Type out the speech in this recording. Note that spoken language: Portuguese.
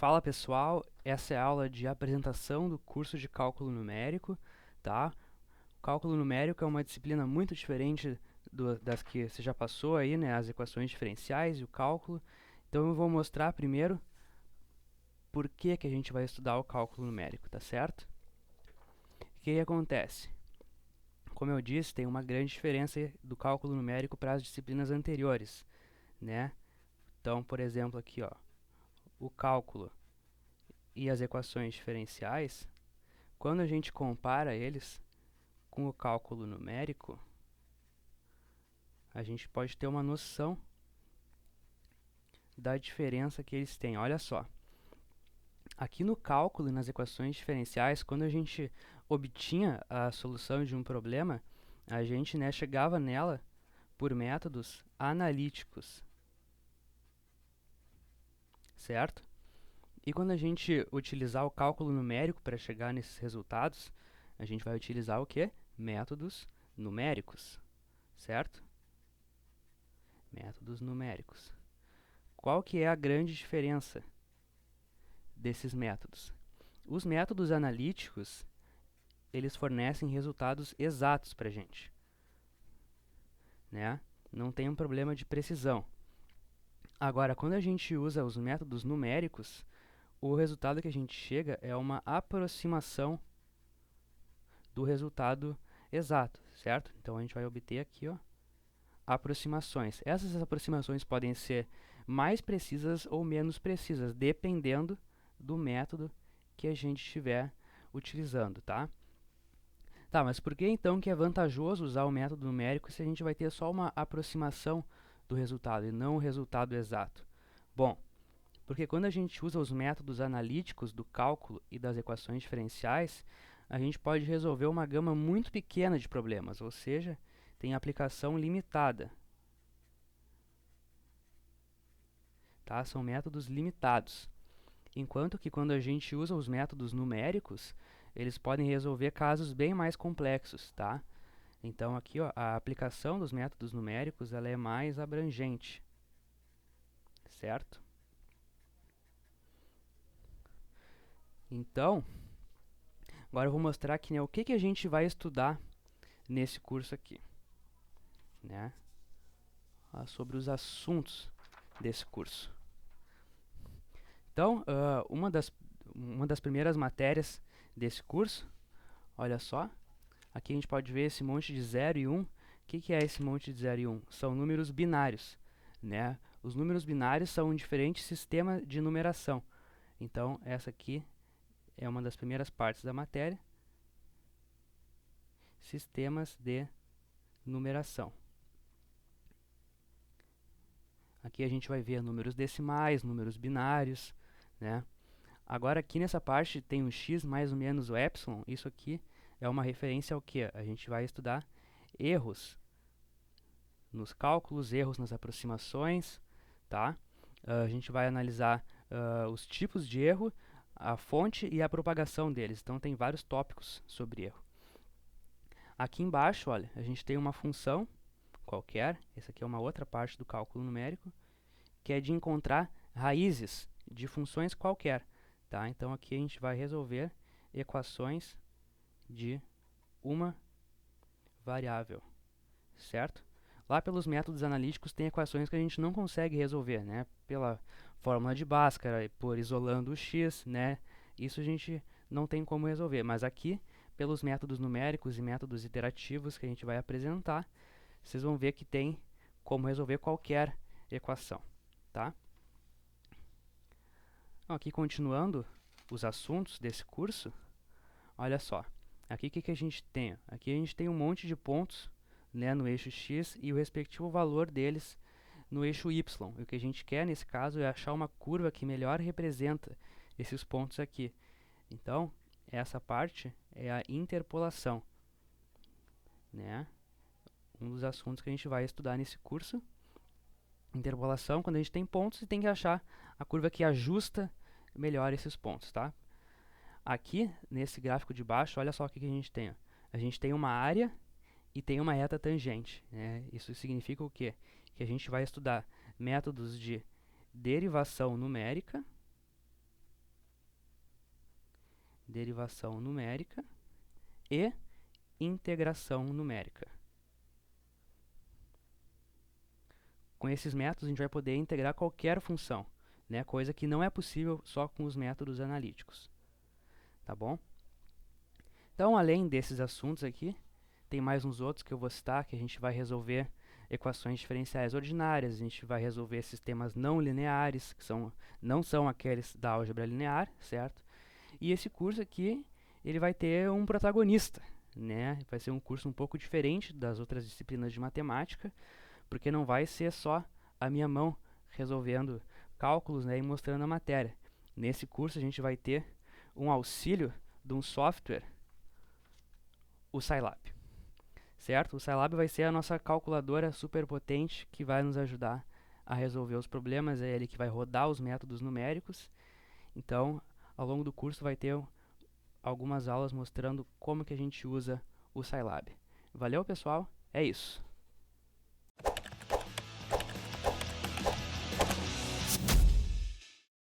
Fala pessoal, essa é a aula de apresentação do curso de cálculo numérico, tá? O cálculo numérico é uma disciplina muito diferente das que você já passou aí, né? As equações diferenciais e o cálculo. Então eu vou mostrar primeiro por que a gente vai estudar o cálculo numérico, tá certo? O que acontece? Como eu disse, tem uma grande diferença do cálculo numérico para as disciplinas anteriores, né? Então, por exemplo, aqui, ó, o cálculo e as equações diferenciais. Quando a gente compara eles com o cálculo numérico, a gente pode ter uma noção da diferença que eles têm. Olha só, aqui no cálculo e nas equações diferenciais, quando a gente obtinha a solução de um problema, a gente, né, chegava nela por métodos analíticos, certo? E quando a gente utilizar o cálculo numérico para chegar nesses resultados, a gente vai utilizar o quê? Métodos numéricos, certo? Métodos numéricos. Qual que é a grande diferença desses métodos? Os métodos analíticos, eles fornecem resultados exatos para a gente, né? Não tem um problema de precisão. Agora, quando a gente usa os métodos numéricos, o resultado que a gente chega é uma aproximação do resultado exato, certo? Então a gente vai obter aqui, ó, aproximações. Essas aproximações podem ser mais precisas ou menos precisas, dependendo do método que a gente estiver utilizando, tá? Tá, mas por que então que é vantajoso usar o método numérico se a gente vai ter só uma aproximação do resultado e não o resultado exato? Bom, porque quando a gente usa os métodos analíticos do cálculo e das equações diferenciais, a gente pode resolver uma gama muito pequena de problemas, ou seja, tem aplicação limitada, tá? São métodos limitados. Enquanto que quando a gente usa os métodos numéricos, eles podem resolver casos bem mais complexos, tá? Então aqui, ó, a aplicação dos métodos numéricos ela é mais abrangente, certo? Então, agora eu vou mostrar aqui, né, o que a gente vai estudar nesse curso aqui, né? Sobre os assuntos desse curso. Então, uma das primeiras matérias desse curso, olha só, aqui a gente pode ver esse monte de 0 e 1. O que é esse monte de 0 e 1? São números binários, né? Os números binários são um diferente sistema de numeração. Então, essa aqui é uma das primeiras partes da matéria. Sistemas de numeração. Aqui a gente vai ver números decimais, números binários, né? Agora aqui nessa parte tem um x mais ou menos o epsilon. Isso aqui é uma referência ao que? A gente vai estudar erros nos cálculos, erros nas aproximações, tá? A gente vai analisar os tipos de erro, a fonte e a propagação deles. Então tem vários tópicos sobre erro. Aqui embaixo, olha, a gente tem uma função qualquer, essa aqui é uma outra parte do cálculo numérico, que é de encontrar raízes de funções qualquer, tá? Então aqui a gente vai resolver equações de uma variável, certo? Lá pelos métodos analíticos tem equações que a gente não consegue resolver, né? Pela fórmula de Bhaskara, por isolando o x, né? Isso a gente não tem como resolver, mas aqui, pelos métodos numéricos e métodos iterativos que a gente vai apresentar, vocês vão ver que tem como resolver qualquer equação, tá? Aqui continuando os assuntos desse curso, olha só, aqui o que a gente tem? Aqui a gente tem um monte de pontos, né, no eixo x e o respectivo valor deles no eixo y. E o que a gente quer nesse caso é achar uma curva que melhor representa esses pontos aqui. Então, essa parte é a interpolação, né? Um dos assuntos que a gente vai estudar nesse curso. Interpolação, quando a gente tem pontos e tem que achar a curva que ajusta melhor esses pontos, tá? Aqui, nesse gráfico de baixo, olha só o que a gente tem. Ó. A gente tem uma área e tem uma reta tangente, né? Isso significa o quê? Que a gente vai estudar métodos de derivação numérica derivação numérica e integração numérica. Com esses métodos, a gente vai poder integrar qualquer função, né? Coisa que não é possível só com os métodos analíticos. Tá bom? Então, além desses assuntos aqui, tem mais uns outros que eu vou citar, que a gente vai resolver equações diferenciais ordinárias, a gente vai resolver sistemas não lineares, que não são aqueles da álgebra linear, certo? E esse curso aqui, ele vai ter um protagonista, né? Vai ser um curso um pouco diferente das outras disciplinas de matemática, porque não vai ser só a minha mão resolvendo cálculos, né, e mostrando a matéria. Nesse curso a gente vai ter um auxílio de um software, o Scilab, certo? O Scilab vai ser a nossa calculadora super potente que vai nos ajudar a resolver os problemas, é ele que vai rodar os métodos numéricos. Então, ao longo do curso vai ter algumas aulas mostrando como que a gente usa o Scilab. Valeu, pessoal? É isso.